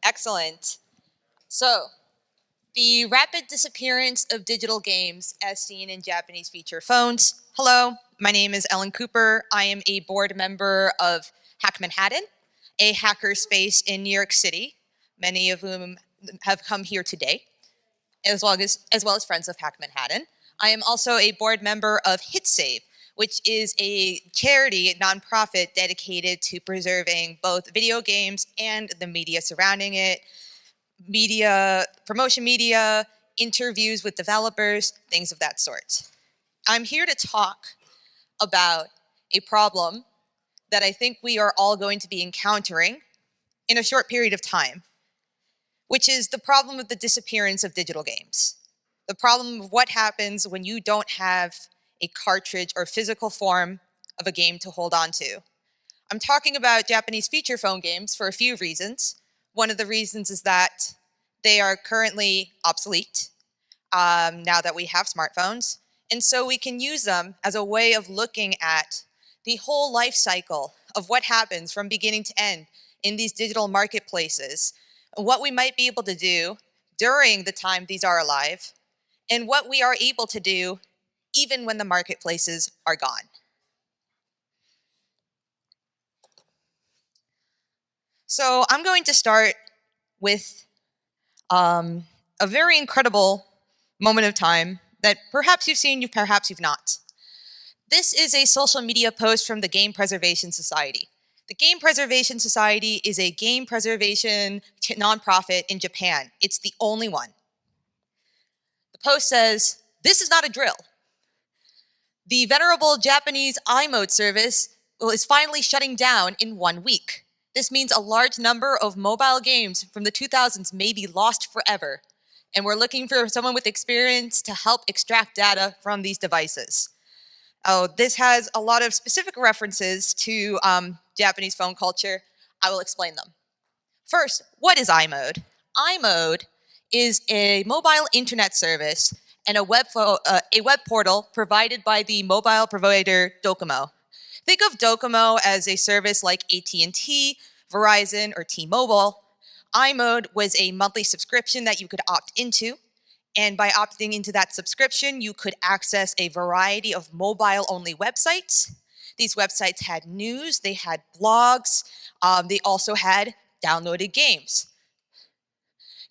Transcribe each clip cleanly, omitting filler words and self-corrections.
Excellent. So, the rapid disappearance of digital games as seen in Japanese feature phones. Hello, my name is Ellen Cooper. I am a board member of Hack Manhattan, a hacker space in New York City, many of whom have come here today, as well as friends of Hack Manhattan. I am also a board member of HitSave, which is a charity nonprofit dedicated to preserving both video games and the media surrounding it, media, promotion media, interviews with developers, things of that sort. I'm here to talk about a problem that I think we are all going to be encountering in a short period of time, which is the problem of the disappearance of digital games. The problem of what happens when you don't have a cartridge or physical form of a game to hold on to. I'm talking about Japanese feature phone games for a few reasons. One of the reasons is that they are currently obsolete now that we have smartphones. And so we can use them as a way of looking at the whole life cycle of what happens from beginning to end in these digital marketplaces, and what we might be able to do during the time these are alive, and what we are able to do even when the marketplaces are gone. So I'm going to start with a very incredible moment of time that perhaps you've seen, perhaps you've not. This is a social media post from the Game Preservation Society. The Game Preservation Society is a game preservation nonprofit in Japan. It's the only one. The post says, "This is not a drill. The venerable Japanese iMode service is finally shutting down in 1 week. This means a large number of mobile games from the 2000s may be lost forever, and we're looking for someone with experience to help extract data from these devices." Oh, this has a lot of specific references to Japanese phone culture. I will explain them. First, what is iMode? iMode is a mobile internet service and a web portal provided by the mobile provider Docomo. Think of Docomo as a service like AT&T, Verizon, or T-Mobile. iMode was a monthly subscription that you could opt into. And by opting into that subscription, you could access a variety of mobile-only websites. These websites had news, they had blogs, they also had downloaded games.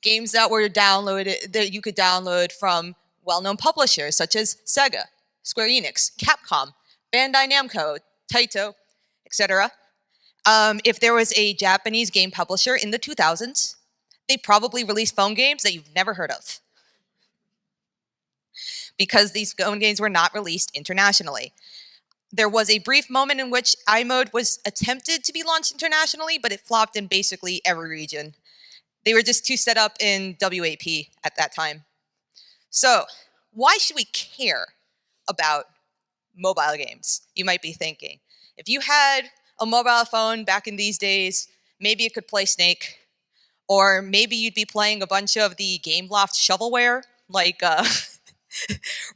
Games that were downloaded, that you could download from well-known publishers such as Sega, Square Enix, Capcom, Bandai Namco, Taito, etc. If there was a Japanese game publisher in the 2000s, they probably released phone games that you've never heard of, because these phone games were not released internationally. There was a brief moment in which iMode was attempted to be launched internationally, but it flopped in basically every region. They were just too set up in WAP at that time. So, why should we care about mobile games? You might be thinking. If you had a mobile phone back in these days, maybe it could play Snake, or maybe you'd be playing a bunch of the Gameloft shovelware, like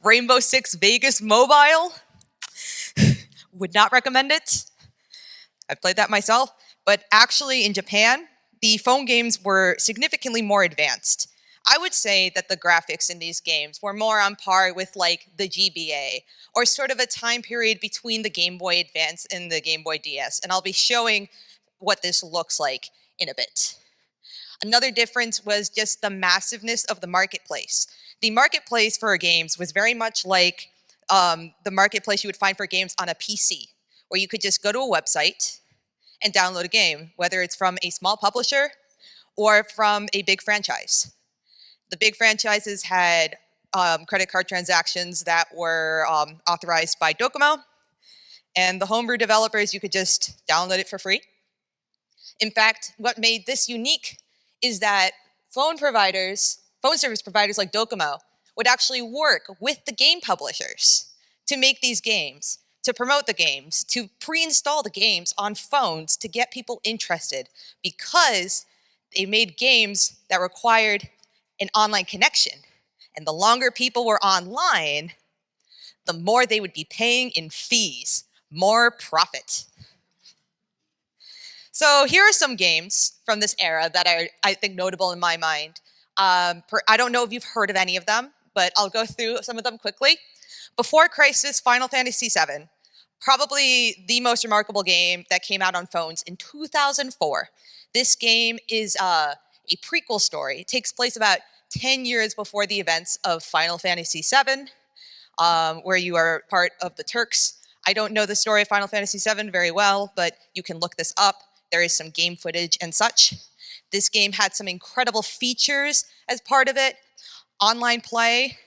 Rainbow Six Vegas Mobile. Would not recommend it. I've played that myself. But actually, in Japan, the phone games were significantly more advanced. I would say that the graphics in these games were more on par with like the GBA, or sort of a time period between the Game Boy Advance and the Game Boy DS. And I'll be showing what this looks like in a bit. Another difference was just the massiveness of the marketplace. The marketplace for games was very much like the marketplace you would find for games on a PC, where you could just go to a website and download a game, whether it's from a small publisher or from a big franchise. The big franchises had credit card transactions that were authorized by Docomo, and the homebrew developers, you could just download it for free. In fact, what made this unique is that phone service providers like Docomo would actually work with the game publishers to make these games, to promote the games, to pre-install the games on phones to get people interested, because they made games that required an online connection. And the longer people were online, the more they would be paying in fees, more profit. So here are some games from this era that are, I think, notable in my mind. I don't know if you've heard of any of them, but I'll go through some of them quickly. Before Crisis, Final Fantasy VII, probably the most remarkable game that came out on phones in 2004. This game is a prequel story. It takes place about 10 years before the events of Final Fantasy VII, where you are part of the Turks. I don't know the story of Final Fantasy VII very well, but you can look this up. There is some game footage and such. This game had some incredible features as part of it. Online play.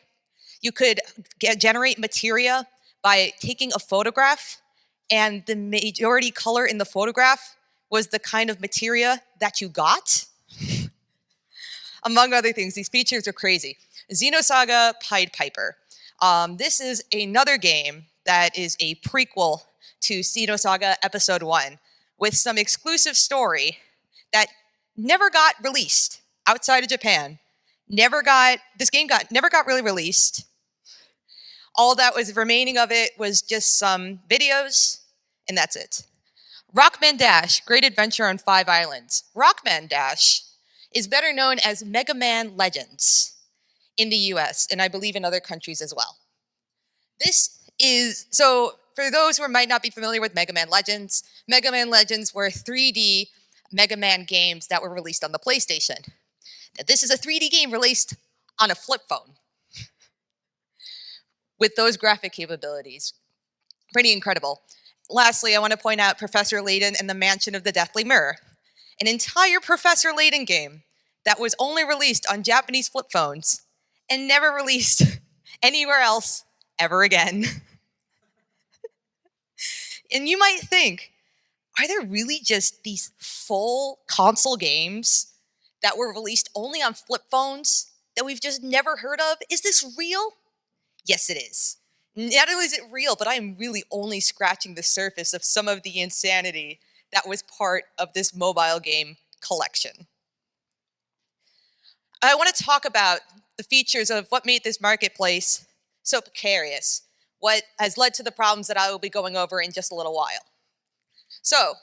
You could generate materia by taking a photograph, and the majority color in the photograph was the kind of materia that you got. Among other things, these features are crazy. Xenosaga Pied Piper. This is another game that is a prequel to Xenosaga Episode 1 with some exclusive story that never got released outside of Japan. This game never got really released. All that was remaining of it was just some videos, and that's it. Rockman Dash, Great Adventure on 5 Islands. Rockman Dash is better known as Mega Man Legends in the US, and I believe in other countries as well. So for those who might not be familiar with Mega Man Legends were 3D Mega Man games that were released on the PlayStation. Now, this is a 3D game released on a flip phone with those graphic capabilities. Pretty incredible. Lastly, I want to point out Professor Layton and the Mansion of the Deathly Mirror, an entire Professor Layton game that was only released on Japanese flip phones and never released anywhere else ever again. And you might think, are there really just these full console games that were released only on flip phones that we've just never heard of? Is this real? Yes, it is. Not only is it real, but I am really only scratching the surface of some of the insanity that was part of this mobile game collection. I want to talk about the features of what made this marketplace so precarious, what has led to the problems that I will be going over in just a little while. So,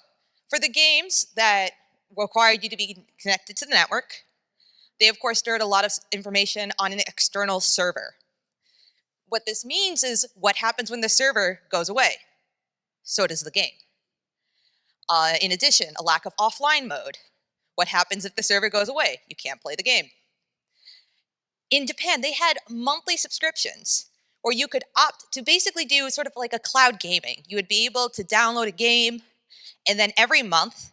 for the games that required you to be connected to the network, they of course stored a lot of information on an external server. What this means is what happens when the server goes away. So does the game. In addition, a lack of offline mode. What happens if the server goes away? You can't play the game. In Japan, they had monthly subscriptions where you could opt to basically do sort of like a cloud gaming. You would be able to download a game, and then every month,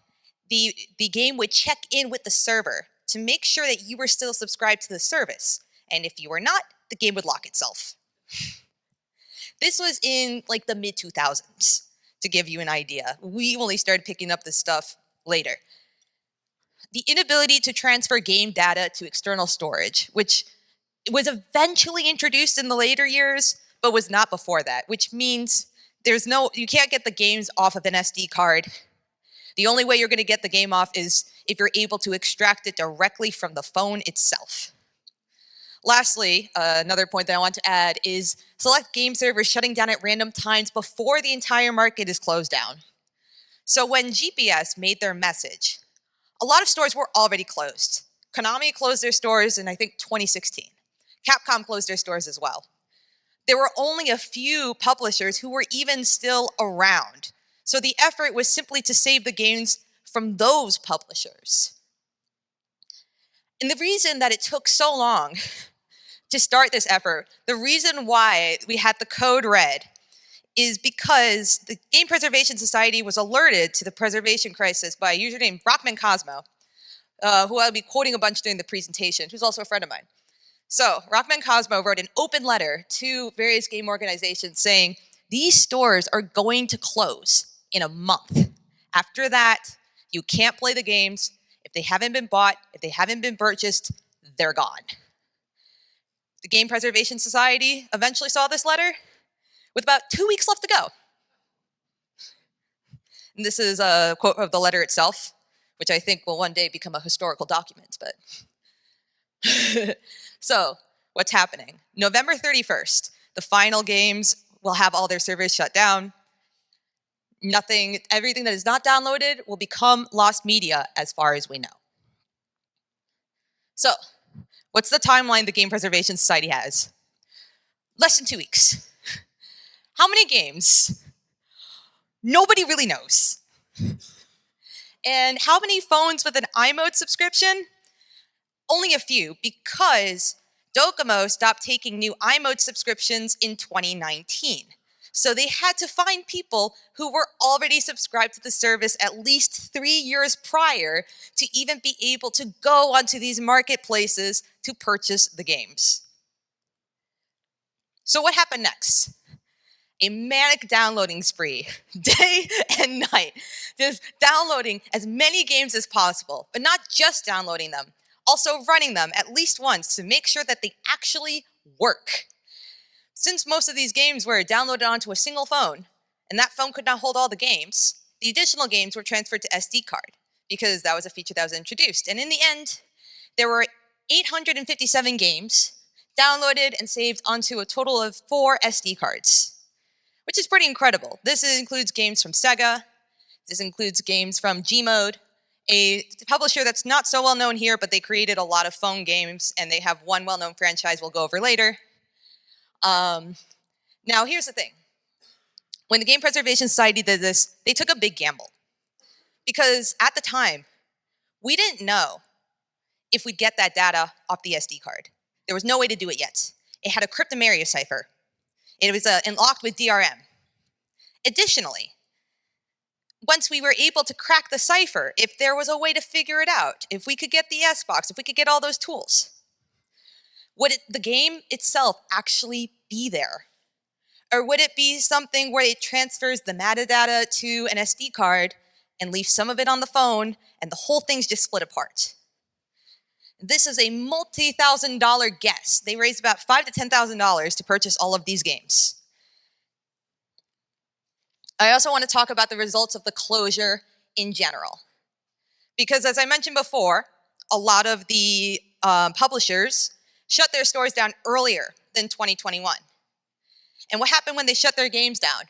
the game would check in with the server to make sure that you were still subscribed to the service. And if you were not, the game would lock itself. This was in like the mid-2000s, to give you an idea. We only started picking up this stuff later. The inability to transfer game data to external storage, which was eventually introduced in the later years, but was not before that, which means you can't get the games off of an SD card. The only way you're going to get the game off is if you're able to extract it directly from the phone itself. Lastly, another point that I want to add is select game servers shutting down at random times before the entire market is closed down. So when GPS made their message, a lot of stores were already closed. Konami closed their stores in, I think, 2016. Capcom closed their stores as well. There were only a few publishers who were even still around. So the effort was simply to save the games from those publishers. And the reason that it took so long to start this effort, the reason why we had the code red is because the Game Preservation Society was alerted to the preservation crisis by a user named Rockman Cosmo, who I'll be quoting a bunch during the presentation, who's also a friend of mine. So Rockman Cosmo wrote an open letter to various game organizations saying, these stores are going to close in a month. After that, you can't play the games. If they haven't been bought, if they haven't been purchased, they're gone. The Game Preservation Society eventually saw this letter with about 2 weeks left to go. And this is a quote of the letter itself, which I think will one day become a historical document. But so, what's happening? November 31st, the final games will have all their servers shut down. Everything that is not downloaded will become lost media as far as we know. So, what's the timeline the Game Preservation Society has? Less than 2 weeks. How many games? Nobody really knows. And how many phones with an iMode subscription? Only a few, because Docomo stopped taking new iMode subscriptions in 2019. So they had to find people who were already subscribed to the service at least 3 years prior to even be able to go onto these marketplaces to purchase the games. So what happened next? A manic downloading spree, day and night, just downloading as many games as possible, but not just downloading them, also running them at least once to make sure that they actually work. Since most of these games were downloaded onto a single phone, and that phone could not hold all the games, the additional games were transferred to SD card, because that was a feature that was introduced. And in the end, there were 857 games downloaded and saved onto a total of 4 SD cards, which is pretty incredible. This includes games from Sega. This includes games from Gmode, a publisher that's not so well known here, but they created a lot of phone games, and they have one well-known franchise we'll go over later. Now, here's the thing. When the Game Preservation Society did this, they took a big gamble. Because at the time, we didn't know if we'd get that data off the SD card. There was no way to do it yet. It had a cryptomeria cipher. It was unlocked with DRM. Additionally, once we were able to crack the cipher, if there was a way to figure it out, if we could get the S-Box, if we could get all those tools, would the game itself actually be there? Or would it be something where it transfers the metadata to an SD card and leaves some of it on the phone and the whole thing's just split apart? This is a multi-$1,000 guess. They raised about $5,000 to $10,000 to purchase all of these games. I also want to talk about the results of the closure in general. Because as I mentioned before, a lot of the publishers shut their stores down earlier than 2021. And what happened when they shut their games down?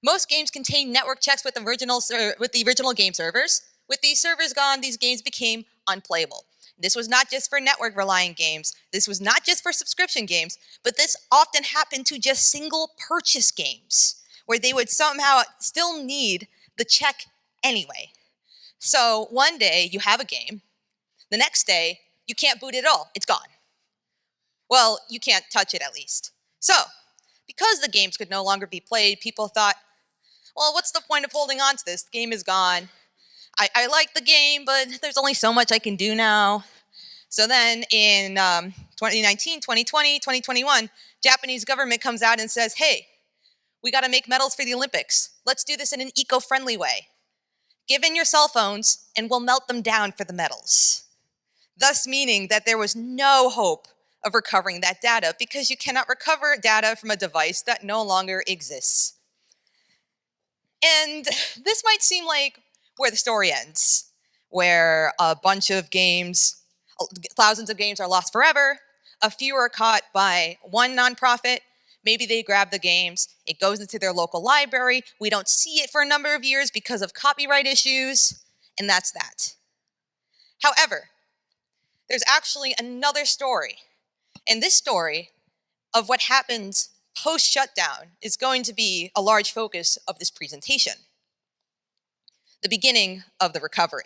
Most games contain network checks with the original game servers. With these servers gone, these games became unplayable. This was not just for network-reliant games. This was not just for subscription games, but this often happened to just single-purchase games, where they would somehow still need the check anyway. So one day, you have a game. The next day, you can't boot it at all. It's gone. Well, you can't touch it at least. So, because the games could no longer be played, people thought, well, what's the point of holding on to this? The game is gone. I like the game, but there's only so much I can do now. So then in 2019, 2020, 2021, Japanese government comes out and says, hey, we got to make medals for the Olympics. Let's do this in an eco-friendly way. Give in your cell phones, and we'll melt them down for the medals. Thus meaning that there was no hope of recovering that data, because you cannot recover data from a device that no longer exists. And this might seem like where the story ends, where a bunch of games, thousands of games are lost forever, a few are caught by one nonprofit, maybe they grab the games, it goes into their local library, we don't see it for a number of years because of copyright issues, and that's that. However, there's actually another story, and this story of what happens post-shutdown is going to be a large focus of this presentation. The beginning of the recovery.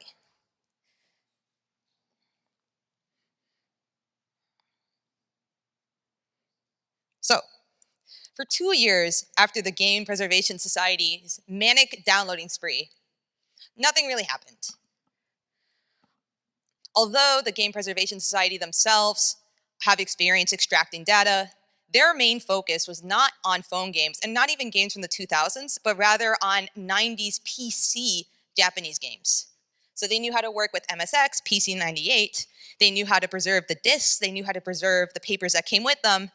So, for 2 years after the Game Preservation Society's manic downloading spree, nothing really happened. Although the Game Preservation Society themselves have experience extracting data, their main focus was not on phone games, and not even games from the 2000s, but rather on 90s PC Japanese games. So they knew how to work with MSX, PC98, they knew how to preserve the disks, they knew how to preserve the papers that came with them.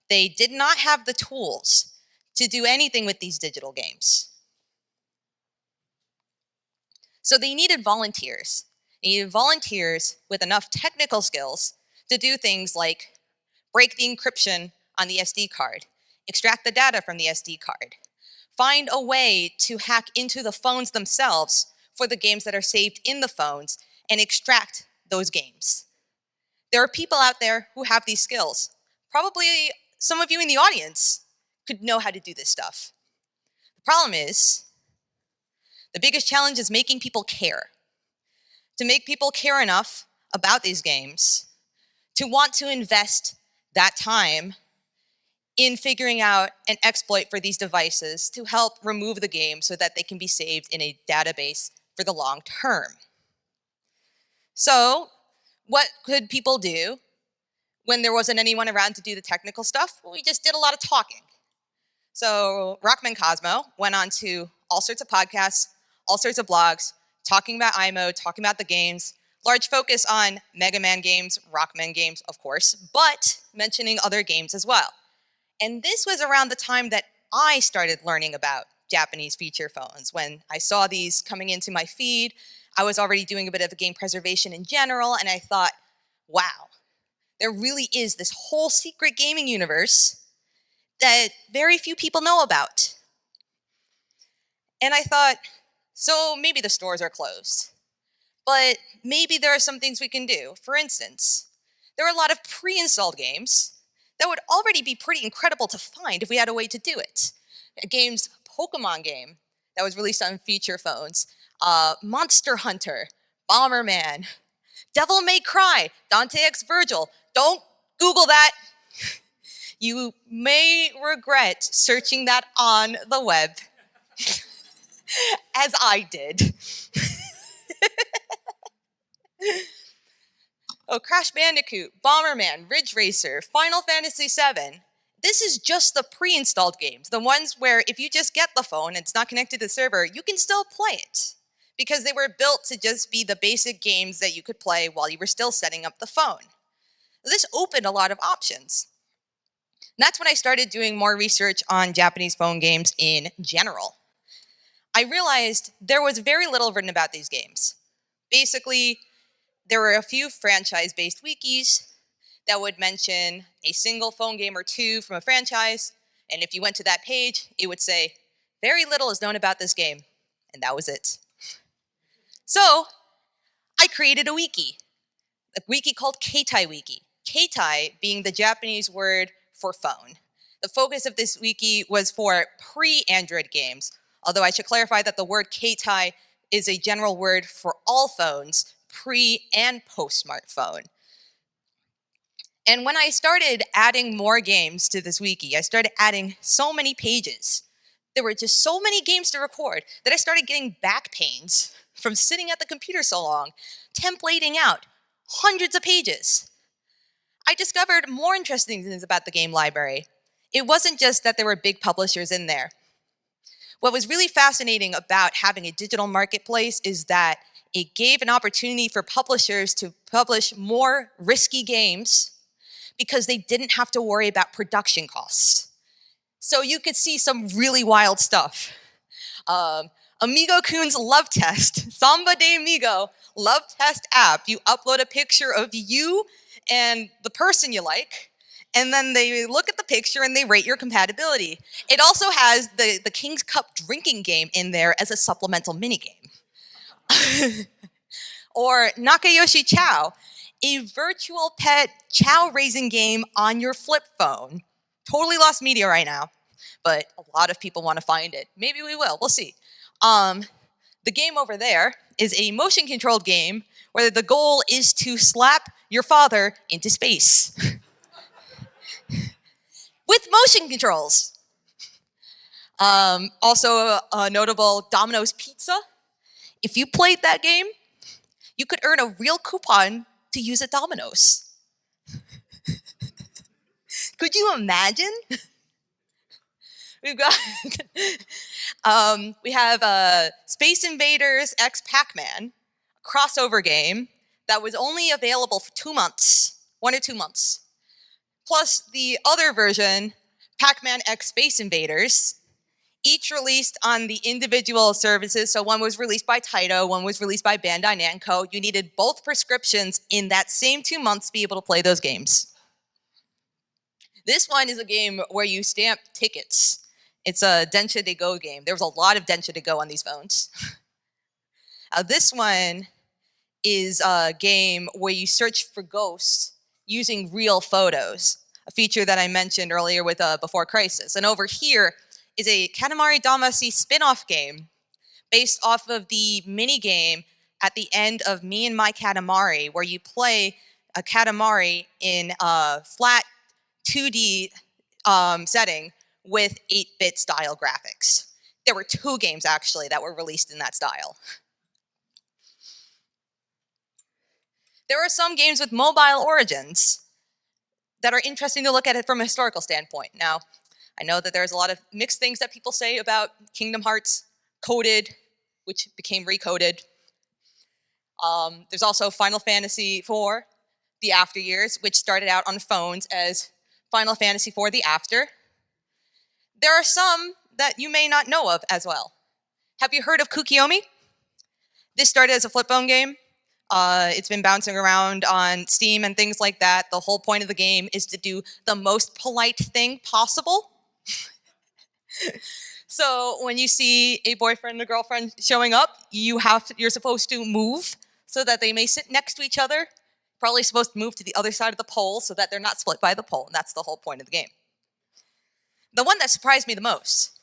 They did not have the tools to do anything with these digital games. So they needed volunteers. They needed volunteers with enough technical skills to do things like break the encryption on the SD card, extract the data from the SD card, find a way to hack into the phones themselves for the games that are saved in the phones and extract those games. There are people out there who have these skills. Probably some of you in the audience could know how to do this stuff. The problem is, the biggest challenge is making people care. To make people care enough about these games to want to invest that time in figuring out an exploit for these devices to help remove the game so that they can be saved in a database for the long term. So, what could people do when there wasn't anyone around to do the technical stuff? Well, we just did a lot of talking. So, Rockman Cosmo went on to all sorts of podcasts, all sorts of blogs, talking about iMode, talking about the games, large focus on Mega Man games, Rockman games, of course, but mentioning other games as well. And this was around the time that I started learning about Japanese feature phones. When I saw these coming into my feed, I was already doing a bit of game preservation in general, and I thought, wow, there really is this whole secret gaming universe that very few people know about. And I thought, so maybe the stores are closed, but maybe there are some things we can do. For instance, there are a lot of pre-installed games that would already be pretty incredible to find if we had a way to do it. A Pokemon game that was released on feature phones, Monster Hunter, Bomberman, Devil May Cry, Dante X Virgil. Don't Google that. You may regret searching that on the web, as I did. Oh, Crash Bandicoot, Bomberman, Ridge Racer, Final Fantasy VII. This is just the pre-installed games, the ones where if you just get the phone and it's not connected to the server, you can still play it, because they were built to just be the basic games that you could play while you were still setting up the phone. This opened a lot of options. And that's when I started doing more research on Japanese phone games in general. I realized there was very little written about these games. Basically, there were a few franchise-based wikis that would mention a single phone game or two from a franchise, and if you went to that page, it would say, very little is known about this game, and that was it. So, I created a wiki called Keitai Wiki. Keitai being the Japanese word for phone. The focus of this wiki was for pre-Android games, although I should clarify that the word Keitai is a general word for all phones, pre- and post-smartphone. And when I started adding more games to this wiki, I started adding so many pages. There were just so many games to record that I started getting back pains from sitting at the computer so long, templating out hundreds of pages. I discovered more interesting things about the game library. It wasn't just that there were big publishers in there. What was really fascinating about having a digital marketplace is that it gave an opportunity for publishers to publish more risky games because they didn't have to worry about production costs. So you could see some really wild stuff. Amigo Kun's Love Test, Samba de Amigo Love Test app. You upload a picture of you and the person you like, and then they look at the picture and they rate your compatibility. It also has the King's Cup drinking game in there as a supplemental minigame. Or Nakayoshi Chow, a virtual pet chow raising game on your flip phone. Totally lost media right now, but a lot of people want to find it. Maybe we will, we'll see. The game over there is a motion-controlled game where the goal is to slap your father into space. With motion controls. Also notable, Domino's Pizza. If you played that game, you could earn a real coupon to use at Domino's. Could you imagine? We have Space Invaders X Pac-Man, a crossover game that was only available for 2 months, 1 or 2 months. Plus the other version, Pac-Man X Space Invaders, each released on the individual services. So one was released by Taito, one was released by Bandai Namco. You needed both prescriptions in that same 2 months to be able to play those games. This one is a game where you stamp tickets. It's a Densha de Go game. There was a lot of Densha de Go on these phones. This one is a game where you search for ghosts using real photos, a feature that I mentioned earlier with Before Crisis. And over here is a Katamari Damacy spin-off game based off of the mini game at the end of Me and My Katamari, where you play a Katamari in a flat 2D setting with 8-bit style graphics. There were 2 games actually that were released in that style. There are some games with mobile origins that are interesting to look at it from a historical standpoint. Now, I know that there's a lot of mixed things that people say about Kingdom Hearts Coded, which became Recoded. There's also Final Fantasy IV, The After Years, which started out on phones as Final Fantasy IV The After. There are some that you may not know of as well. Have you heard of Kukiyomi? This started as a flip phone game. It's been bouncing around on Steam and things like that. The whole point of the game is to do the most polite thing possible. So when you see a boyfriend or girlfriend showing up, you're supposed to move so that they may sit next to each other. Probably supposed to move to the other side of the pole so that they're not split by the pole, and that's the whole point of the game. The one that surprised me the most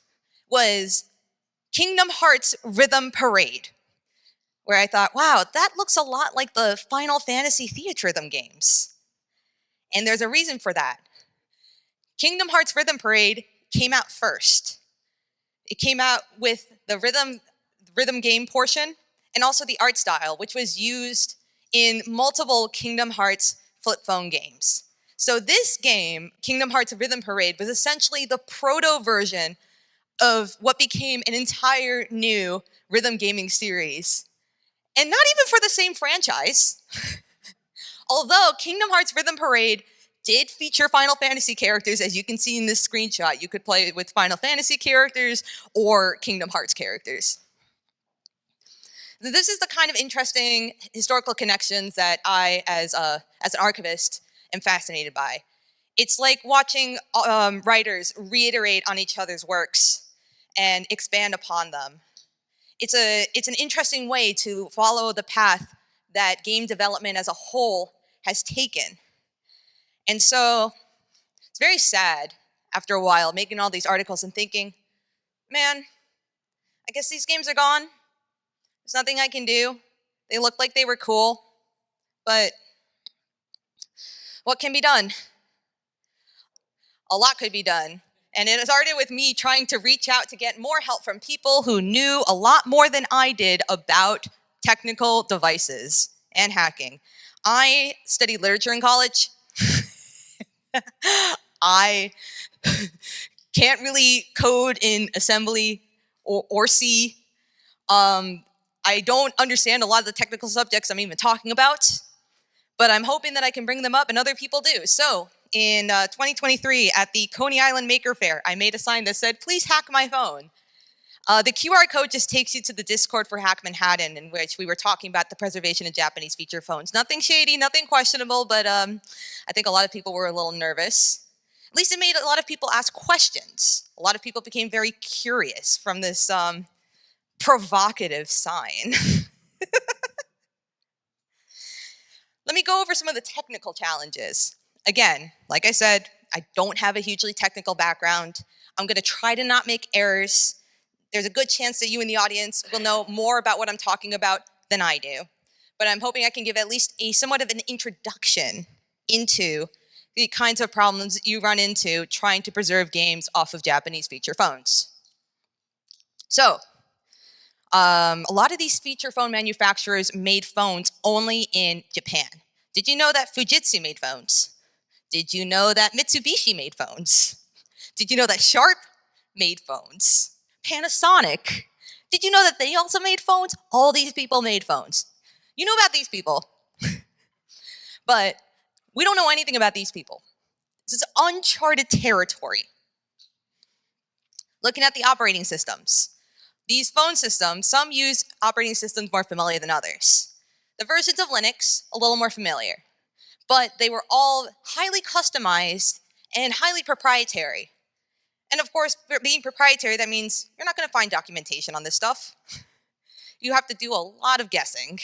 was Kingdom Hearts Rhythm Parade, where I thought, wow, that looks a lot like the Final Fantasy Theatrhythm games. And there's a reason for that. Kingdom Hearts Rhythm Parade came out first. It came out with the rhythm game portion and also the art style, which was used in multiple Kingdom Hearts flip phone games. So this game, Kingdom Hearts Rhythm Parade, was essentially the proto version of what became an entire new rhythm gaming series. And not even for the same franchise. Although Kingdom Hearts Rhythm Parade did feature Final Fantasy characters, as you can see in this screenshot. You could play with Final Fantasy characters or Kingdom Hearts characters. This is the kind of interesting historical connections that I, as an archivist, am fascinated by. It's like watching writers reiterate on each other's works and expand upon them. It's an interesting way to follow the path that game development as a whole has taken. And so it's very sad after a while making all these articles and thinking, man, I guess these games are gone. There's nothing I can do. They looked like they were cool, but what can be done? A lot could be done. And it started with me trying to reach out to get more help from people who knew a lot more than I did about technical devices and hacking. I studied literature in college. I can't really code in assembly or C. I don't understand a lot of the technical subjects I'm even talking about, but I'm hoping that I can bring them up and other people do. So in 2023 at the Coney Island Maker Faire, I made a sign that said, please hack my phone. The QR code just takes you to the Discord for Hack Manhattan, in which we were talking about the preservation of Japanese feature phones. Nothing shady, nothing questionable, but I think a lot of people were a little nervous. At least it made a lot of people ask questions. A lot of people became very curious from this provocative sign. Let me go over some of the technical challenges. Again, like I said, I don't have a hugely technical background. I'm going to try to not make errors. There's a good chance that you in the audience will know more about what I'm talking about than I do. But I'm hoping I can give at least a somewhat of an introduction into the kinds of problems you run into trying to preserve games off of Japanese feature phones. So, a lot of these feature phone manufacturers made phones only in Japan. Did you know that Fujitsu made phones? Did you know that Mitsubishi made phones? Did you know that Sharp made phones? Panasonic. Did you know that they also made phones? All these people made phones. You know about these people. But we don't know anything about these people. This is uncharted territory. Looking at the operating systems. These phone systems, some use operating systems more familiar than others. The versions of Linux, a little more familiar. But they were all highly customized and highly proprietary. And of course, being proprietary, that means you're not going to find documentation on this stuff. You have to do a lot of guessing.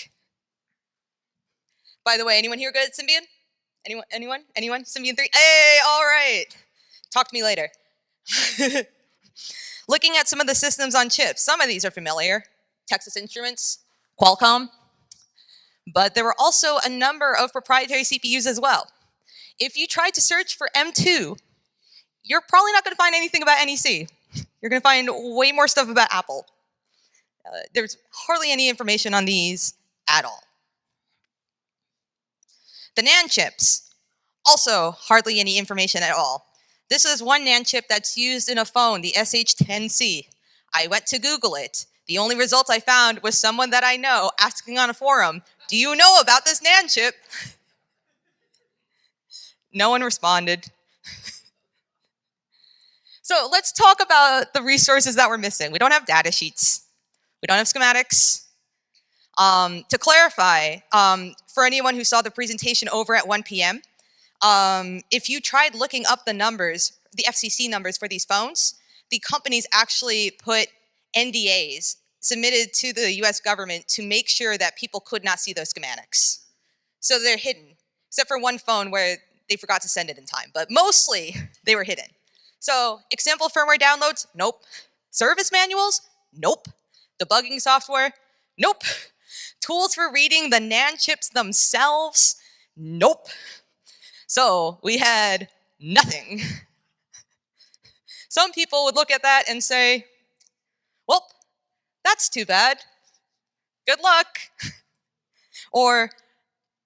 By the way, anyone here good at Symbian? Anyone? Symbian 3? Hey, all right. Talk to me later. Looking at some of the systems on chips, some of these are familiar. Texas Instruments, Qualcomm. But there were also a number of proprietary CPUs as well. If you try to search for M2, you're probably not going to find anything about NEC. You're going to find way more stuff about Apple. There's hardly any information on these at all. The NAND chips, also hardly any information at all. This is one NAND chip that's used in a phone, the SH10C. I went to Google it. The only results I found was someone that I know asking on a forum, do you know about this NAND chip? No one responded. So let's talk about the resources that we're missing. We don't have data sheets. We don't have schematics. To clarify, for anyone who saw the presentation over at 1 p.m., if you tried looking up the numbers, the FCC numbers for these phones, the companies actually put NDAs submitted to the US government to make sure that people could not see those schematics. So they're hidden, except for one phone where they forgot to send it in time, but mostly they were hidden. So example firmware downloads, nope. Service manuals, nope. Debugging software, nope. Tools for reading the NAND chips themselves, nope. So we had nothing. Some people would look at that and say, well, that's too bad. Good luck. Or,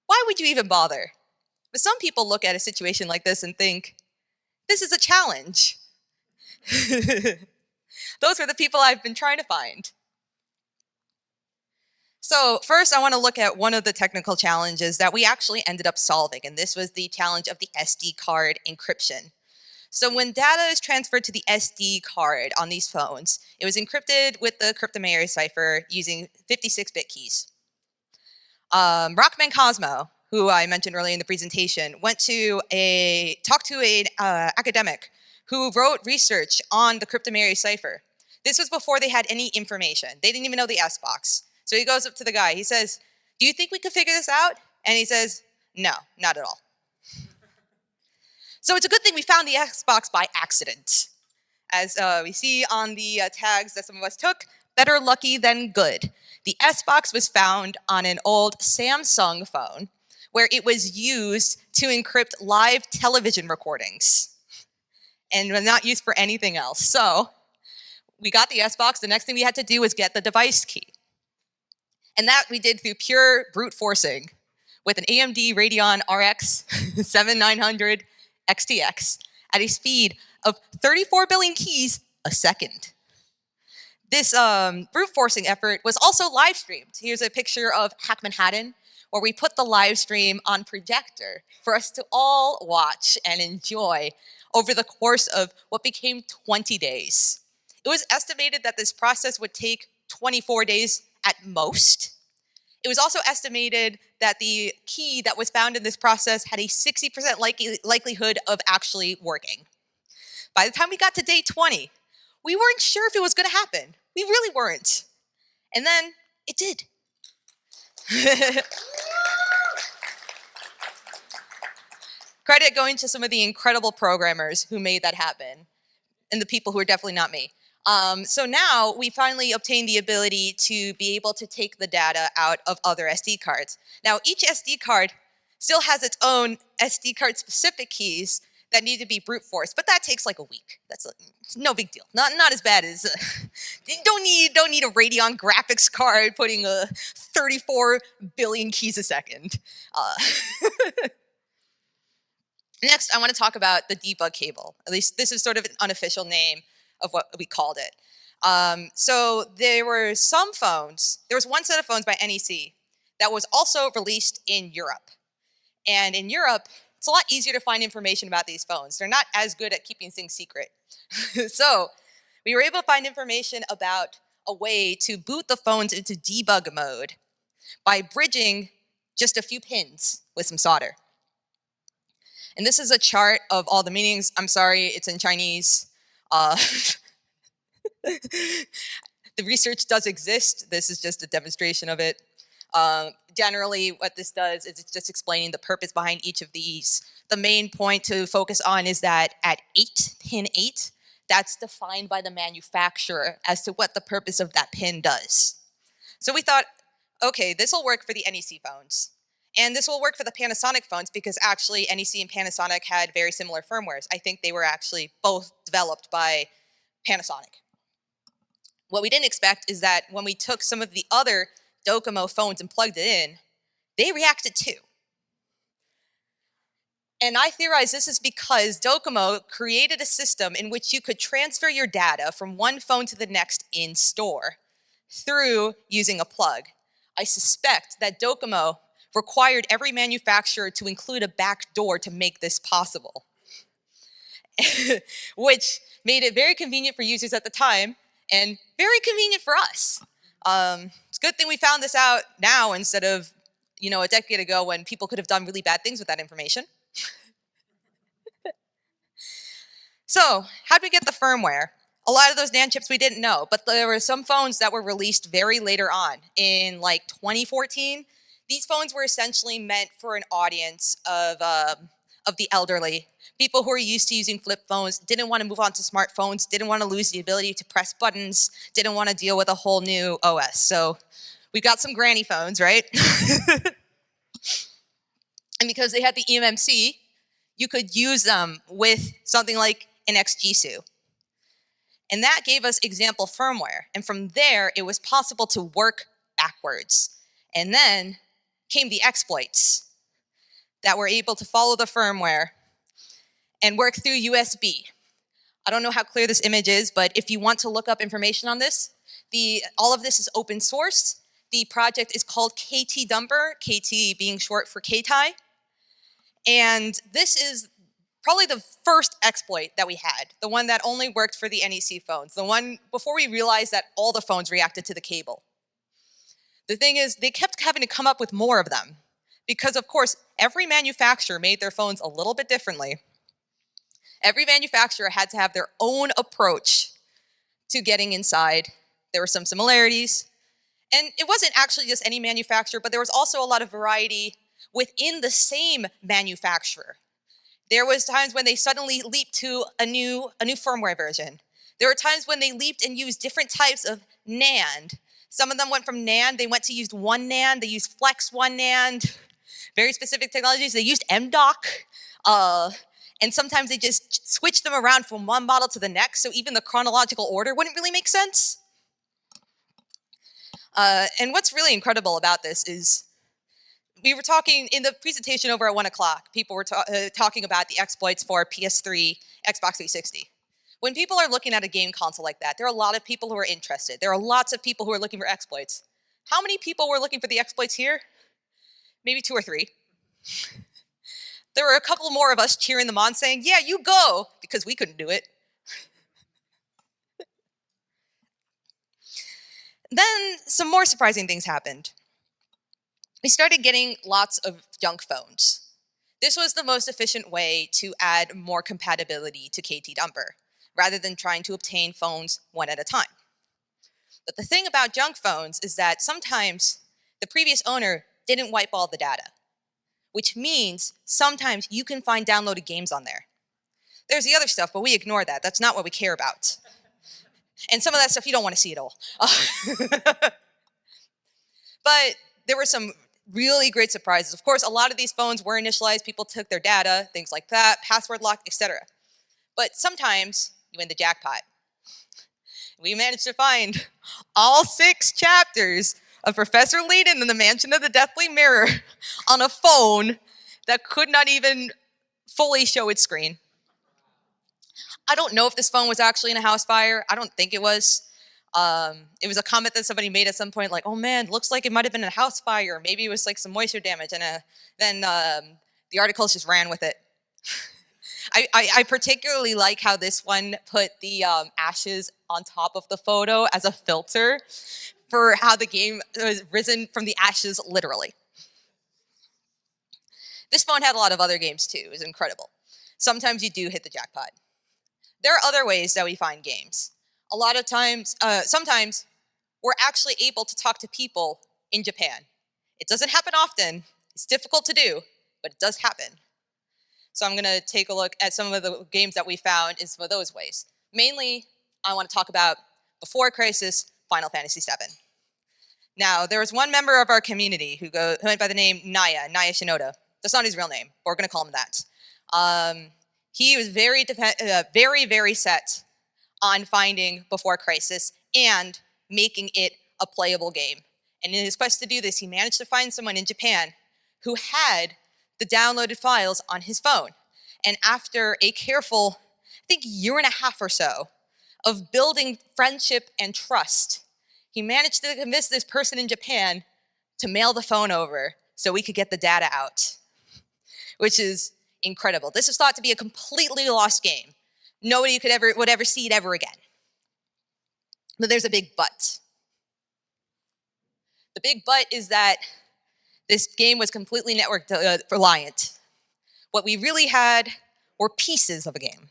why would you even bother? But some people look at a situation like this and think, this is a challenge. Those are the people I've been trying to find. So first, I want to look at one of the technical challenges that we actually ended up solving, and this was the challenge of the SD card encryption. So when data is transferred to the SD card on these phones, it was encrypted with the cryptographic cipher using 56-bit keys. Rockman Cosmo, who I mentioned earlier in the presentation, talked to an academic who wrote research on the cryptographic cipher. This was before they had any information. They didn't even know the S-box. So he goes up to the guy. He says, do you think we could figure this out? And he says, no, not at all. So it's a good thing we found the S-box by accident. As we see on the tags that some of us took, better lucky than good. The S-box was found on an old Samsung phone where it was used to encrypt live television recordings and was not used for anything else. So we got the S-box. The next thing we had to do was get the device key. And that we did through pure brute forcing with an AMD Radeon RX 7900 XTX at a speed of 34 billion keys a second. This brute forcing effort was also live streamed. Here's a picture of Hack Manhattan, where we put the live stream on projector for us to all watch and enjoy over the course of what became 20 days. It was estimated that this process would take 24 days at most. It was also estimated that the key that was found in this process had a 60% likelihood of actually working. By the time we got to day 20, we weren't sure if it was going to happen. We really weren't. And then it did. Credit going to some of the incredible programmers who made that happen, and the people who are definitely not me. So now we finally obtained the ability to be able to take the data out of other SD cards. Now each SD card still has its own SD card specific keys that need to be brute forced, but that takes like a week. That's no big deal. Not as bad as you don't need a Radeon graphics card putting 34 billion keys a second. Next, I want to talk about the debug cable. At least this is sort of an unofficial name of what we called it. So there were some phones, there was one set of phones by NEC that was also released in Europe. And in Europe, it's a lot easier to find information about these phones. They're not as good at keeping things secret. So we were able to find information about a way to boot the phones into debug mode by bridging just a few pins with some solder. And this is a chart of all the meanings. I'm sorry, it's in Chinese. Uh, the research does exist. This is just a demonstration of it. Generally, what this does is it's just explaining the purpose behind each of these. The main point to focus on is that at pin 8, that's defined by the manufacturer as to what the purpose of that pin does. So we thought, okay, this will work for the NEC phones. And this will work for the Panasonic phones because actually NEC and Panasonic had very similar firmwares. I think they were actually both developed by Panasonic. What we didn't expect is that when we took some of the other Docomo phones and plugged it in, they reacted too. And I theorize this is because Docomo created a system in which you could transfer your data from one phone to the next in store through using a plug. I suspect that Docomo required every manufacturer to include a back door to make this possible, which made it very convenient for users at the time and very convenient for us. It's a good thing we found this out now instead of, a decade ago when people could have done really bad things with that information. So, how did we get the firmware? A lot of those NAND chips we didn't know, but there were some phones that were released very later on. In like 2014, these phones were essentially meant for an audience of the elderly. People who are used to using flip phones, didn't want to move on to smartphones, didn't want to lose the ability to press buttons, didn't want to deal with a whole new OS. So we got some granny phones, right? And because they had the eMMC, you could use them with something like an XGSU. And that gave us example firmware. And from there, it was possible to work backwards. And then came the exploits that were able to follow the firmware and work through USB. I don't know how clear this image is, but if you want to look up information on this, all of this is open source. The project is called KT Dumper, KT being short for KTI. And this is probably the first exploit that we had, the one that only worked for the NEC phones, the one before we realized that all the phones reacted to the cable. The thing is, they kept having to come up with more of them because, of course, every manufacturer made their phones a little bit differently. Every manufacturer had to have their own approach to getting inside. There were some similarities. And it wasn't actually just any manufacturer, but there was also a lot of variety within the same manufacturer. There was times when they suddenly leaped to a new firmware version. There were times when they leaped and used different types of NAND. Some of them went from NAND, they went to use one NAND, they used Flex One NAND, very specific technologies. They used MDOC, and sometimes they just switched them around from one model to the next, so even the chronological order wouldn't really make sense. And what's really incredible about this is we were talking in the presentation over at 1 o'clock, people were talking about the exploits for PS3, Xbox 360. When people are looking at a game console like that, there are a lot of people who are interested. There are lots of people who are looking for exploits. How many people were looking for the exploits here? Maybe 2 or 3. There were a couple more of us cheering them on saying, yeah, you go, because we couldn't do it. Then some more surprising things happened. We started getting lots of junk phones. This was the most efficient way to add more compatibility to KT Dumper, rather than trying to obtain phones one at a time. But the thing about junk phones is that sometimes the previous owner didn't wipe all the data, which means sometimes you can find downloaded games on there. There's the other stuff, but we ignore that. That's not what we care about. And some of that stuff you don't want to see at all. But there were some really great surprises. Of course, a lot of these phones were initialized. People took their data, things like that, password lock, etc. But sometimes you win the jackpot. We managed to find all 6 chapters of Professor Layton in the Mansion of the Deathly Mirror on a phone that could not even fully show its screen. I don't know if this phone was actually in a house fire. I don't think it was. It was a comment that somebody made at some point, like, oh man, looks like it might have been a house fire. Maybe it was like some moisture damage. And then the articles just ran with it. I particularly like how this one put the ashes on top of the photo as a filter for how the game was risen from the ashes, literally. This phone had a lot of other games too. It was incredible. Sometimes you do hit the jackpot. There are other ways that we find games. A lot of times, sometimes, we're actually able to talk to people in Japan. It doesn't happen often. It's difficult to do, but it does happen. So I'm going to take a look at some of the games that we found in some of those ways. Mainly, I want to talk about, before Crisis, Final Fantasy VII. Now, there was one member of our community who went by the name Naya Shinoda. That's not his real name, but we're going to call him that. He was very, very set on finding Before Crisis and making it a playable game. And in his quest to do this, he managed to find someone in Japan who had the downloaded files on his phone. And after a careful, I think, year and a half or so of building friendship and trust, he managed to convince this person in Japan to mail the phone over so we could get the data out, which is incredible. This is thought to be a completely lost game. Nobody would ever see it ever again. But there's a big but. The big but is that this game was completely network reliant. What we really had were pieces of a game,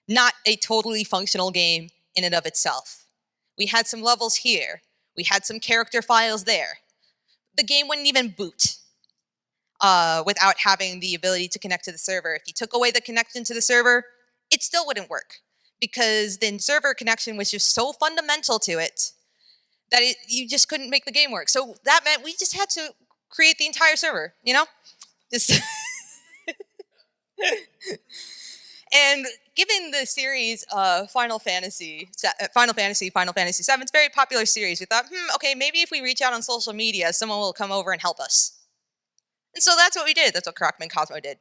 not a totally functional game in and of itself. We had some levels here. We had some character files there. The game wouldn't even boot without having the ability to connect to the server. If you took away the connection to the server, it still wouldn't work because the server connection was just so fundamental to it that you just couldn't make the game work. So that meant we just had to create the entire server, you know? Just And given the series Final Fantasy VII, it's a very popular series, we thought, okay, maybe if we reach out on social media, someone will come over and help us. And so that's what we did. That's what Karakman Cosmo did.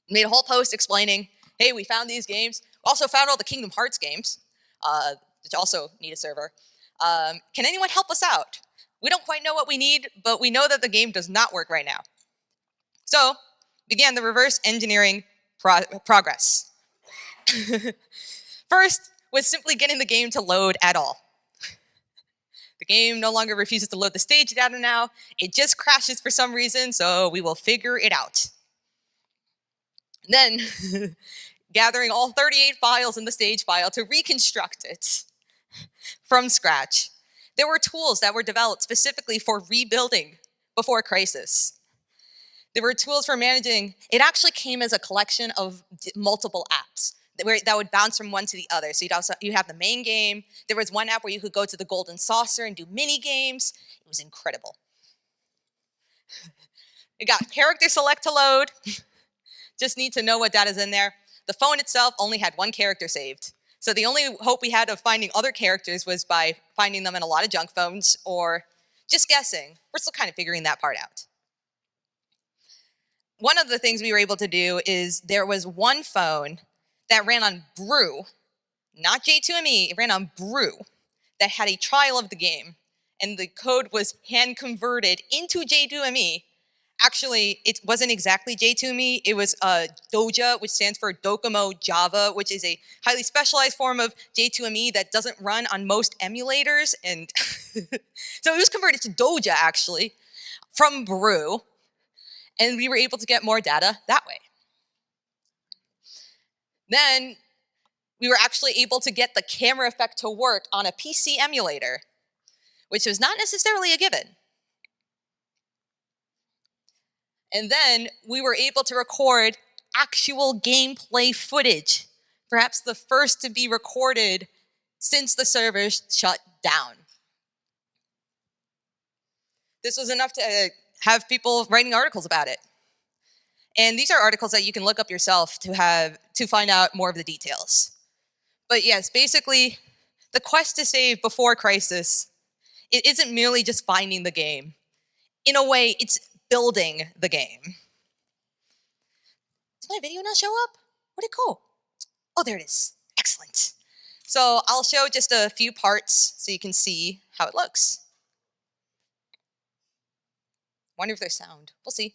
We made a whole post explaining, hey, we found these games. We also found all the Kingdom Hearts games, which also need a server. Can anyone help us out? We don't quite know what we need, but we know that the game does not work right now. So, began the reverse engineering progress. First was simply getting the game to load at all. The game no longer refuses to load the stage data now. It just crashes for some reason, so we will figure it out. Then, gathering all 38 files in the stage file to reconstruct it from scratch. There were tools that were developed specifically for rebuilding Before Crisis. There were tools for managing. It actually came as a collection of multiple apps that would bounce from one to the other. So you have the main game. There was one app where you could go to the Golden Saucer and do mini games. It was incredible. It got character select to load. Just need to know what data's in there. The phone itself only had one character saved. So the only hope we had of finding other characters was by finding them in a lot of junk phones or just guessing. We're still kind of figuring that part out. One of the things we were able to do is there was one phone that ran on Brew, not J2ME, it ran on Brew, that had a trial of the game, and the code was hand converted into J2ME. Actually, it wasn't exactly J2ME, it was Doja, which stands for Docomo Java, which is a highly specialized form of J2ME that doesn't run on most emulators, and so it was converted to Doja, actually, from Brew. And we were able to get more data that way. Then we were actually able to get the camera effect to work on a PC emulator, which was not necessarily a given. And then we were able to record actual gameplay footage, perhaps the first to be recorded since the servers shut down. This was enough to have people writing articles about it. And these are articles that you can look up yourself to find out more of the details. But yes, basically, the quest to save Before Crisis, it isn't merely just finding the game. In a way, it's building the game. Did my video not show up? Where'd it go? Oh, there it is. Excellent. So I'll show just a few parts so you can see how it looks. Wonder if there's sound. We'll see.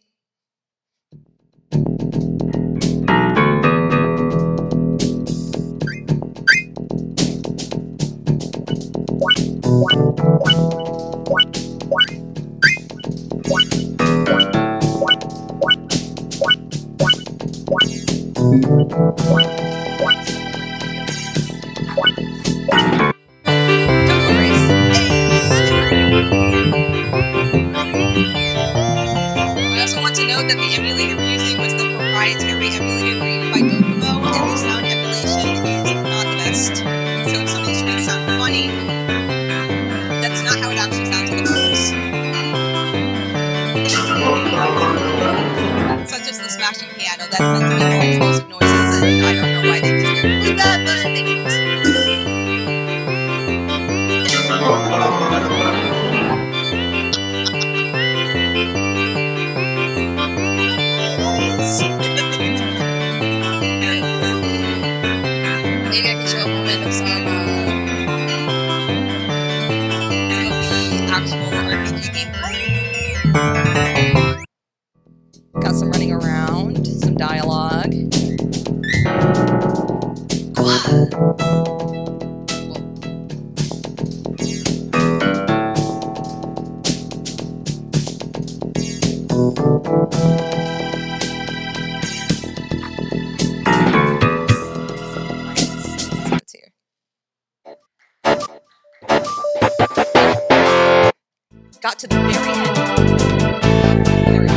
that the emulator we're using was the proprietary emulator created by Docomo, and the sound emulation is not the best. So if some instruments sound funny, that's not how it actually sounds on the chorus. Such as the smashing piano, that's meant to be more explosive noises, and I don't know why they did it like that, but they didn't. Maybe I could show a moment of some of the actual RPG gameplay. Got some running around, some dialogue. Got to the very end. There we go.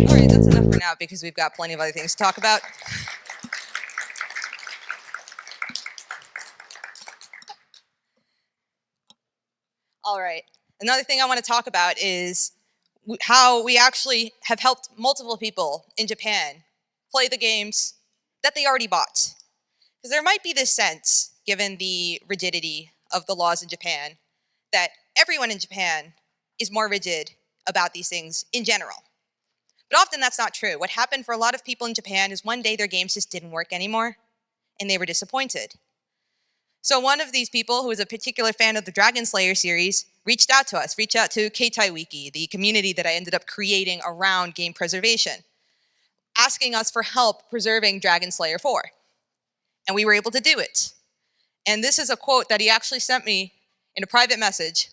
Alright, that's enough for now because we've got plenty of other things to talk about. Alright, another thing I want to talk about is how we actually have helped multiple people in Japan play the games that they already bought. Because there might be this sense, given the rigidity of the laws in Japan, that everyone in Japan is more rigid about these things in general. But often that's not true. What happened for a lot of people in Japan is one day their games just didn't work anymore, and they were disappointed. So one of these people, who was a particular fan of the Dragon Slayer series, reached out to us, reached out to Keitai Wiki, the community that I ended up creating around game preservation, asking us for help preserving Dragon Slayer 4. And we were able to do it. And this is a quote that he actually sent me in a private message.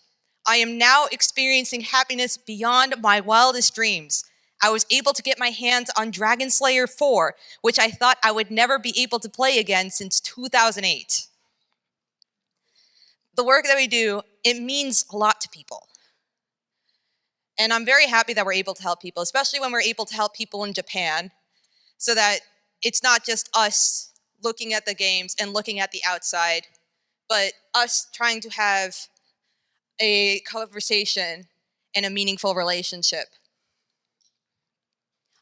"I am now experiencing happiness beyond my wildest dreams. I was able to get my hands on Dragon Slayer 4, which I thought I would never be able to play again since 2008. The work that we do, it means a lot to people. And I'm very happy that we're able to help people, especially when we're able to help people in Japan, so that it's not just us looking at the games and looking at the outside, but us trying to have a conversation and a meaningful relationship.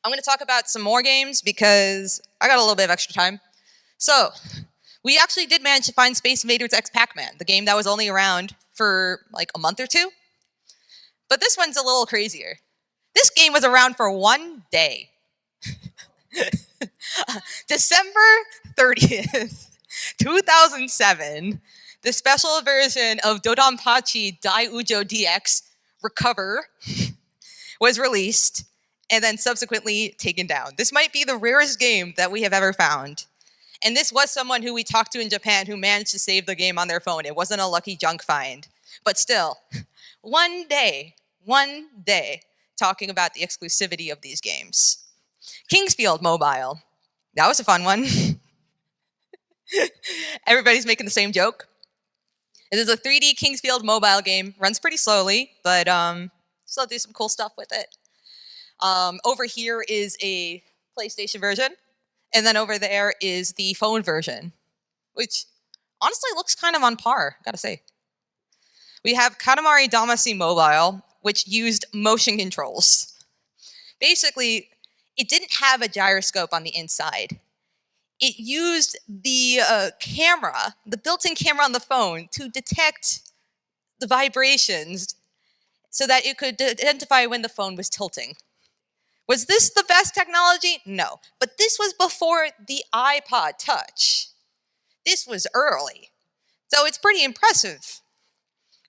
I'm going to talk about some more games because I got a little bit of extra time. So, we actually did manage to find Space Invaders X Pac-Man, the game that was only around for like a month or two. But this one's a little crazier. This game was around for one day. December 30th, 2007, the special version of Dodonpachi Dai Ujo DX Recover was released and then subsequently taken down. This might be the rarest game that we have ever found. And this was someone who we talked to in Japan who managed to save the game on their phone. It wasn't a lucky junk find. But still, one day, talking about the exclusivity of these games. Kingsfield Mobile. That was a fun one. Everybody's making the same joke. It is a 3D Kingsfield Mobile game. Runs pretty slowly, but still do some cool stuff with it. Over here is a PlayStation version, and then over there is the phone version, which honestly looks kind of on par, gotta say. We have Katamari Damacy Mobile, which used motion controls. Basically, it didn't have a gyroscope on the inside. It used the camera, the built-in camera on the phone, to detect the vibrations so that it could identify when the phone was tilting. Was this the best technology? No. But this was before the iPod Touch. This was early. So it's pretty impressive.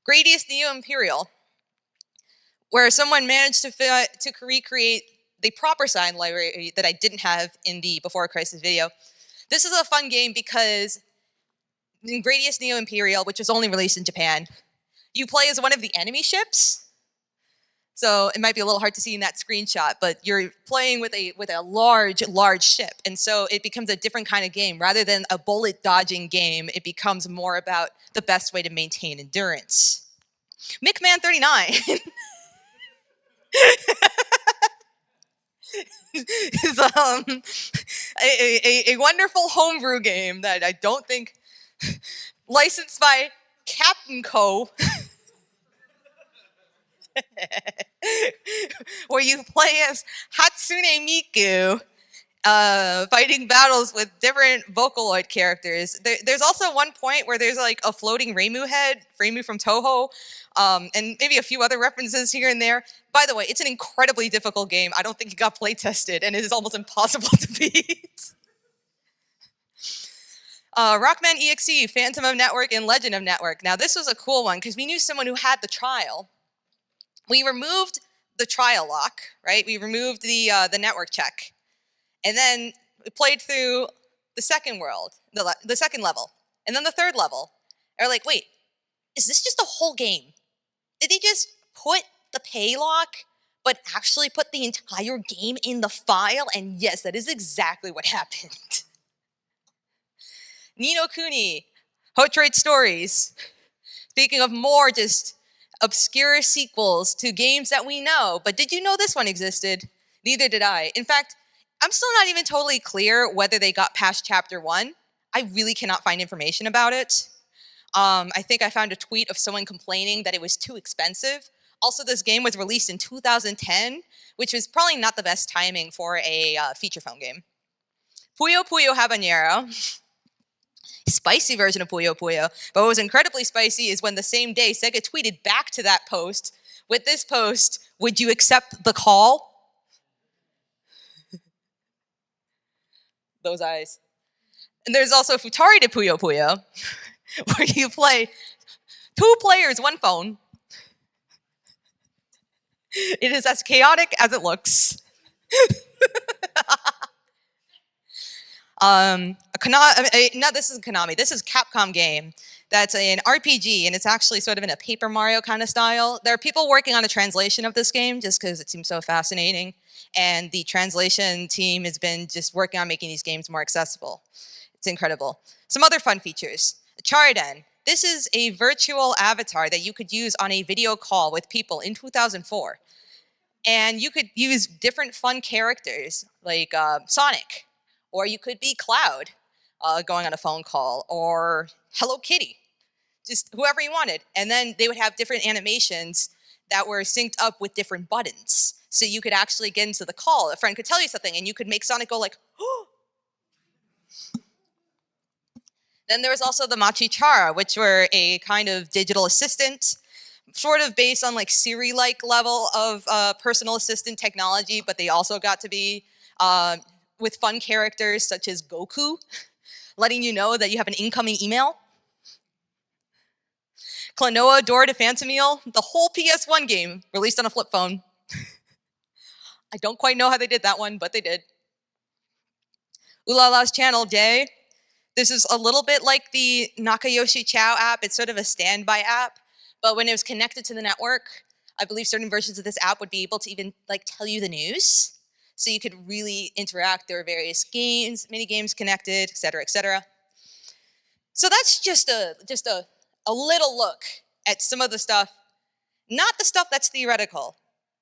Gradius Neo Imperial, where someone managed to recreate the proper sign library that I didn't have in the Before Crisis video. This is a fun game because in Gradius Neo Imperial, which was only released in Japan, you play as one of the enemy ships. So it might be a little hard to see in that screenshot, but you're playing with a large ship, and so it becomes a different kind of game. Rather than a bullet dodging game, it becomes more about the best way to maintain endurance. McMahon39 is a wonderful homebrew game that I don't think licensed by Captain Co. Where you play as Hatsune Miku, fighting battles with different Vocaloid characters. There's also one point where there's like a floating Reimu head, Reimu from Toho, and maybe a few other references here and there. By the way, it's an incredibly difficult game. I don't think it got play tested, and it is almost impossible to beat. Rockman EXE, Phantom of Network, and Legend of Network. Now this was a cool one because we knew someone who had the trial. We removed the trial lock, right? We removed the network check, and then we played through the second world, the second level, and then the third level. And we're like, wait, is this just a whole game? Did they just put the pay lock, but actually put the entire game in the file? And yes, that is exactly what happened. Ni no Kuni, Hotroid Stories. Speaking of more just obscure sequels to games that we know, but did you know this one existed? Neither did I. In fact, I'm still not even totally clear whether they got past Chapter 1. I really cannot find information about it. I think I found a tweet of someone complaining that it was too expensive. Also, this game was released in 2010, which was probably not the best timing for a feature phone game. Puyo Puyo Habanero. Spicy version of Puyo Puyo. But what was incredibly spicy is when the same day Sega tweeted back to that post with this post, "Would you accept the call?" Those eyes. And there's also Futari de Puyo Puyo, where you play 2 players, 1 phone. It is as chaotic as it looks. No, this isn't Konami. This is a Capcom game that's an RPG, and it's actually sort of in a Paper Mario kind of style. There are people working on a translation of this game just because it seems so fascinating, and the translation team has been just working on making these games more accessible. It's incredible. Some other fun features. Chariden. This is a virtual avatar that you could use on a video call with people in 2004. And you could use different fun characters like Sonic, or you could be Cloud going on a phone call, or Hello Kitty, just whoever you wanted. And then they would have different animations that were synced up with different buttons. So you could actually get into the call. A friend could tell you something, and you could make Sonic go like, oh. Then there was also the Machichara, which were a kind of digital assistant, sort of based on like Siri-like level of personal assistant technology, but they also got to be with fun characters such as Goku, letting you know that you have an incoming email. Klonoa Door to Phantomile, the whole PS1 game released on a flip phone. I don't quite know how they did that one, but they did. Ulala's Channel Day. This is a little bit like the Nakayoshi Chow app. It's sort of a standby app, but when it was connected to the network, I believe certain versions of this app would be able to even like tell you the news. So you could really interact. There were various games, mini games connected, et cetera, et cetera. So that's just a little look at some of the stuff, not the stuff that's theoretical.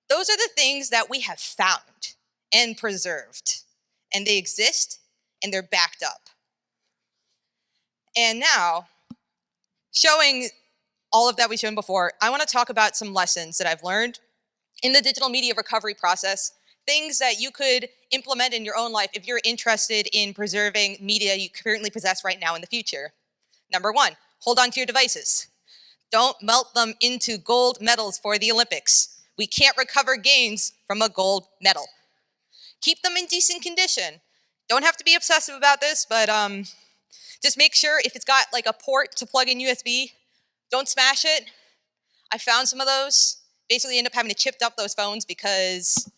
Those are the things that we have found and preserved, and they exist and they're backed up. And now, showing all of that we've shown before, I want to talk about some lessons that I've learned in the digital media recovery process, things that you could implement in your own life if you're interested in preserving media you currently possess right now in the future. Number 1, hold on to your devices. Don't melt them into gold medals for the Olympics. We can't recover gains from a gold medal. Keep them in decent condition. Don't have to be obsessive about this, but just make sure if it's got like a port to plug in USB, don't smash it. I found some of those. Basically end up having to chip up those phones because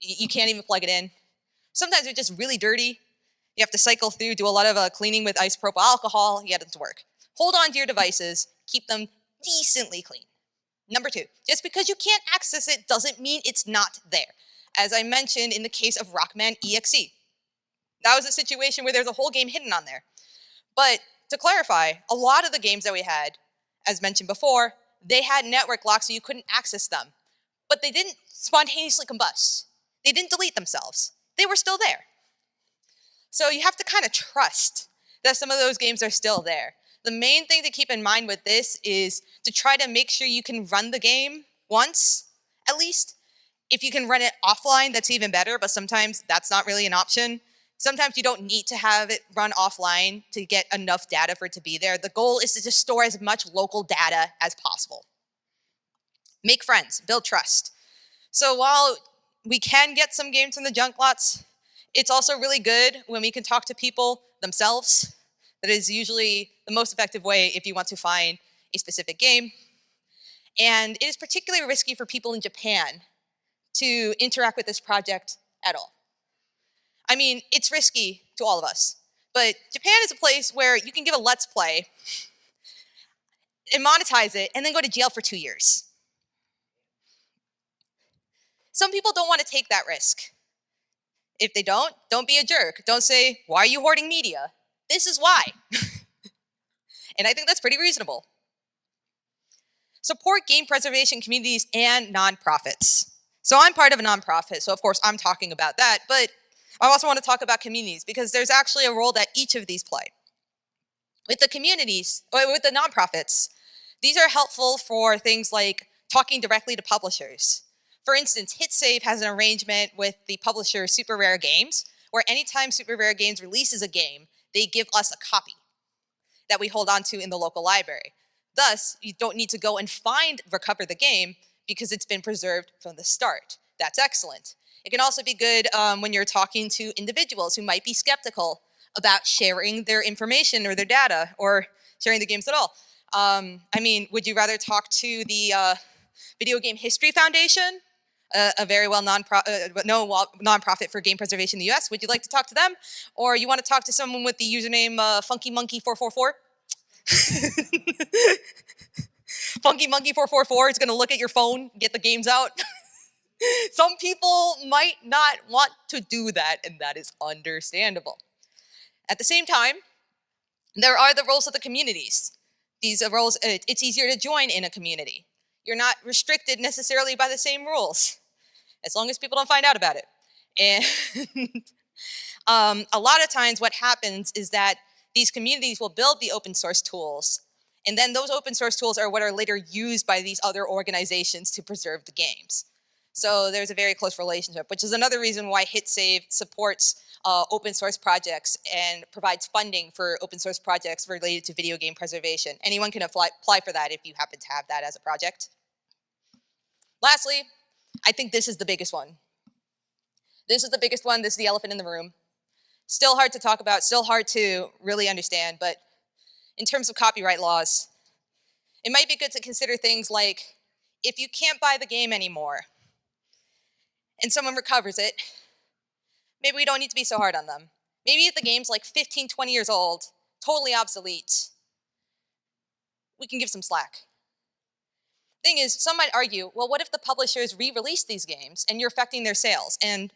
You can't even plug it in. Sometimes they're just really dirty. You have to cycle through, do a lot of cleaning with isopropyl alcohol, get it to work. Hold on to your devices, keep them decently clean. Number 2, just because you can't access it doesn't mean it's not there. As I mentioned in the case of Rockman EXE. That was a situation where there's a whole game hidden on there. But to clarify, a lot of the games that we had, as mentioned before, they had network locks so you couldn't access them. But they didn't spontaneously combust. They didn't delete themselves. They were still there. So you have to kind of trust that some of those games are still there. The main thing to keep in mind with this is to try to make sure you can run the game once, at least. If you can run it offline, that's even better, but sometimes that's not really an option. Sometimes you don't need to have it run offline to get enough data for it to be there. The goal is to just store as much local data as possible. Make friends, build trust. So while we can get some games from the junk lots, it's also really good when we can talk to people themselves. That is usually the most effective way if you want to find a specific game. And it is particularly risky for people in Japan to interact with this project at all. I mean, it's risky to all of us, but Japan is a place where you can give a Let's Play and monetize it and then go to jail for 2 years. Some people don't want to take that risk. If they don't be a jerk. Don't say, why are you hoarding media? This is why. And I think that's pretty reasonable. Support game preservation communities and nonprofits. So I'm part of a nonprofit, so of course I'm talking about that, but I also want to talk about communities because there's actually a role that each of these play. With the communities, with the nonprofits, these are helpful for things like talking directly to publishers. For instance, HitSave has an arrangement with the publisher Super Rare Games, where anytime Super Rare Games releases a game, they give us a copy that we hold on to in the local library. Thus, you don't need to go and recover the game because it's been preserved from the start. That's excellent. It can also be good when you're talking to individuals who might be skeptical about sharing their information or their data or sharing the games at all. I mean, would you rather talk to the Video Game History Foundation, a very well nonprofit for game preservation in the US? Would you like to talk to them? Or you want to talk to someone with the username FunkyMonkey444? FunkyMonkey444 is going to look at your phone, get the games out. Some people might not want to do that, and that is understandable. At the same time, there are the roles of the communities. These roles, it's easier to join in a community. You're not restricted necessarily by the same rules, as long as people don't find out about it. And a lot of times what happens is that these communities will build the open source tools, and then those open source tools are what are later used by these other organizations to preserve the games. So there's a very close relationship, which is another reason why HitSave supports open source projects and provides funding for open source projects related to video game preservation. Anyone can apply for that if you happen to have that as a project. Lastly, I think this is the biggest one. This is the biggest one. This is the elephant in the room. Still hard to talk about, still hard to really understand, but in terms of copyright laws, it might be good to consider things like, if you can't buy the game anymore and someone recovers it, maybe we don't need to be so hard on them. Maybe if the game's like 15, 20 years old, totally obsolete, we can give some slack. Thing is, some might argue, well, what if the publishers re-release these games and you're affecting their sales? And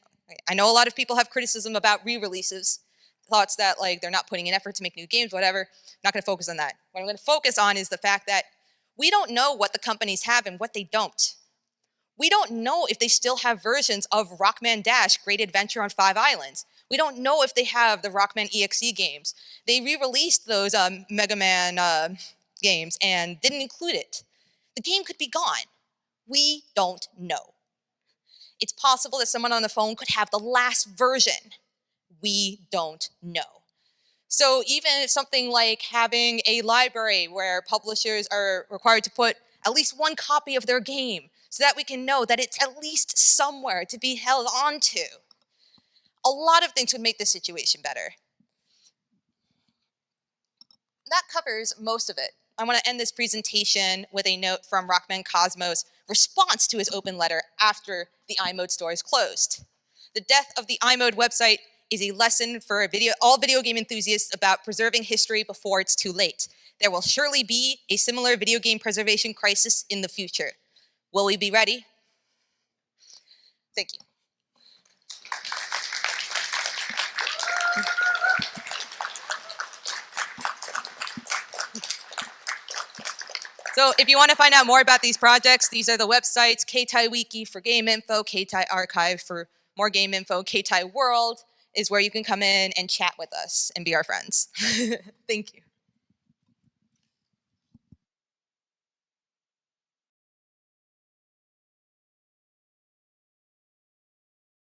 I know a lot of people have criticism about re-releases, thoughts that like they're not putting in effort to make new games, whatever. I'm not going to focus on that. What I'm going to focus on is the fact that we don't know what the companies have and what they don't. We don't know if they still have versions of Rockman Dash Great Adventure on 5 Islands. We don't know if they have the Rockman EXE games. They re-released those Mega Man games and didn't include it. The game could be gone. We don't know. It's possible that someone on the phone could have the last version. We don't know. So even if something like having a library where publishers are required to put at least one copy of their game so that we can know that it's at least somewhere to be held on to, a lot of things would make this situation better. That covers most of it. I want to end this presentation with a note from Rockman Cosmo's response to his open letter after the iMode store is closed. The death of the iMode website is a lesson for all video game enthusiasts about preserving history before it's too late. There will surely be a similar video game preservation crisis in the future. Will we be ready? Thank you. So if you want to find out more about these projects, these are the websites: Keitai Wiki for game info, Keitai Archive for more game info, Keitai World is where you can come in and chat with us and be our friends. Thank you.